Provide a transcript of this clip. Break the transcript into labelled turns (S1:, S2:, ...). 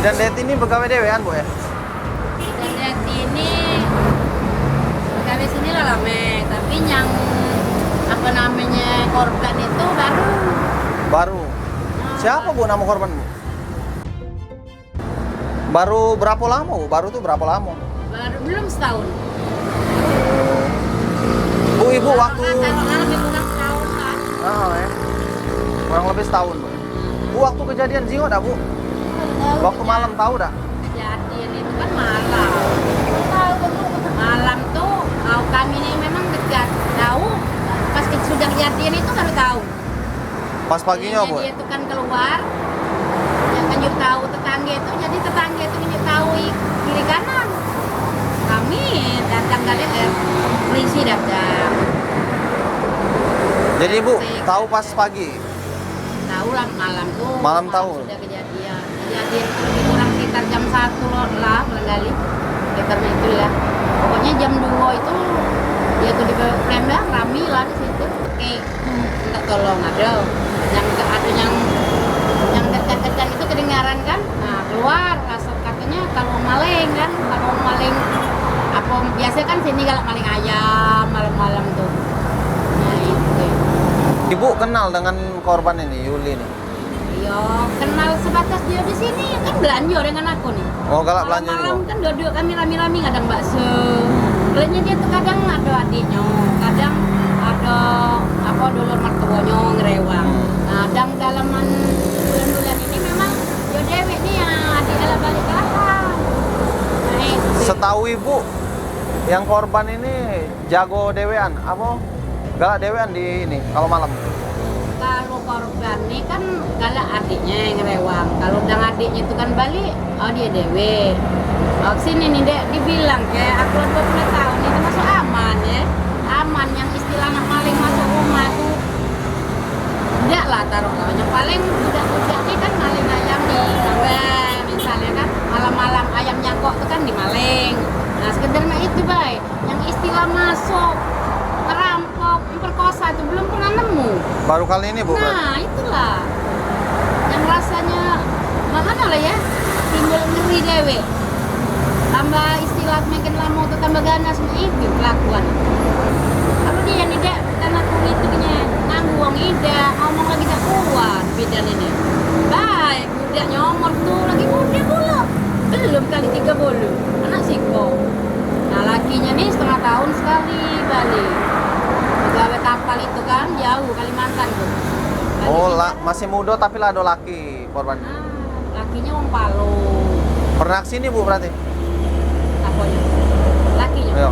S1: Bidan Det ini pegawai dewean, Bu ya?
S2: Dan yang ini pegawai sini lah lame, tapi yang apa namanya korban itu baru.
S1: Baru. Siapa Bu nama korban, Bu? Baru berapa lama, Bu? Baru tuh berapa lama?
S2: Baru belum setahun.
S1: Bu, Ibu waktu
S2: Kalau lebih kurang setahun lah.
S1: ya. Kurang lebih setahun, Bu. Bu, waktu kejadian Zingo dah, Bu? Waktu malam tahu dah?
S2: Kejadian itu kan malam. Malam tuh kami ini memang dekat. Tahu pas sudah kejadian itu baru tahu.
S1: Pas paginya, Bu?
S2: Dia itu kan keluar, yang nyuruh tahu tetangga itu, jadi tetangga itu nyuruh tahu kiri kanan. Kami datang kali polisi datang.
S1: Jadi Bu tahu pas pagi?
S2: Tahu lah malam tuh.
S1: Malam tahu?
S2: Sudah kejadian. Kejadian itu lebih kurang sekitar jam 1 lah barangkali. Ya karena itulah. Pokoknya jam 2 itu dia tuh di Palembang rame lah di situ. Oke, minta tolong ada yang dekat-dekat itu kedengaran kan. Nah, keluar rasa katanya kalau maling kan, kalau maling apa biasa kan sini kalau maling ayam malam-malam tuh. Nah, itu.
S1: Ibu kenal dengan korban ini, Yuli nih?
S2: Iya, kenal sebatas dia di sini kan belanja dengan aku nih.
S1: Oh, galak belanja juga?
S2: Malam kan dua-dua kami rame-rame ngadang bakso. Lainnya dia tuh kadang ada adiknya, kadang ada apa dulur mertuanya ngerewang. Nah, dan dalaman bulan-bulan ini memang yo dewek nih yang adiknya lah balik ke belakang. Nah, itu.
S1: Setahu Ibu, yang korban ini jago dewean, apa? Galak dewean di ini kalau malam?
S2: Kalau korban nih kan galak adiknya yang ngerewang. Kalau udah adiknya itu kan balik, oh dia dewe. Oh sini nih dek, dibilang kayak aku 20 tahun itu masuk aman ya. Aman yang istilah anak maling masuk rumah tuh. Enggak lah taruh yang paling udah nih kan maling ayam nih. Sampai misalnya kan malam-malam ayam nyangkok tuh kan dimaling. Nah sekedar mah itu bay, yang istilah masuk merampok, memperkosa itu belum pernah nemu.
S1: Baru kali ini, Bu?
S2: Nah, itulah yang rasanya mana lah ya, timbul ngeri dewe. Tambah istilah makin lama tuh tambah ganas itu kelakuan. Kalau dia tidak tanah kulit itunya nanggung ida ngomong lagi tak kuat bidan ini. Baik, budak nyomor tuh lagi muda pula. Belum kali 30 anak siko. Nah lakinya nih setengah tahun sekali balik. Pegawai kapal itu kan jauh Kalimantan tuh.
S1: Oh, masih muda tapi lah ada laki korban.
S2: Nah, lakinya wong Palu.
S1: Pernah kesini, Bu, berarti?
S2: Apanya? Lakinya.
S1: Iya.